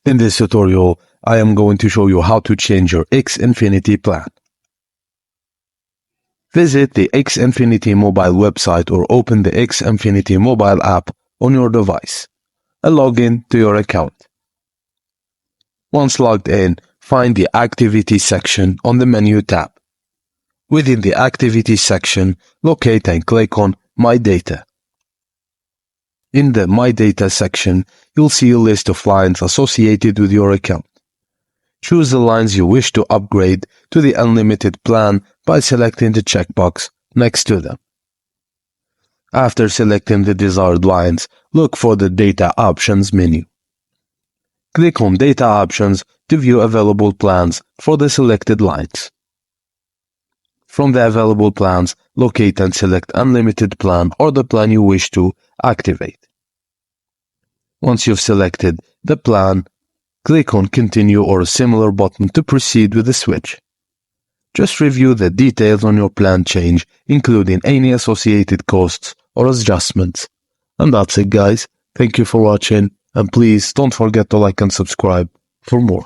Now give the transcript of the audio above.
In this tutorial, I am going to show you how to change your Xfinity plan. Visit the Xfinity mobile website or open the Xfinity mobile app on your device and log in to your account. Once logged in, find the Activity section on the Menu tab. Within the Activity section, locate and click on My Data. In the My Data section, you'll see a list of lines associated with your account. Choose the lines you wish to upgrade to the unlimited plan by selecting the checkbox next to them. After selecting the desired lines, look for the Data Options menu. Click on Data Options to view available plans for the selected lines. From the available plans, locate and select Unlimited Plan or the plan you wish to activate. Once you've selected the plan, click on Continue or a similar button to proceed with the switch. Just review the details on your plan change, including any associated costs or adjustments. And that's it, guys. Thank you for watching, and please don't forget to like and subscribe for more.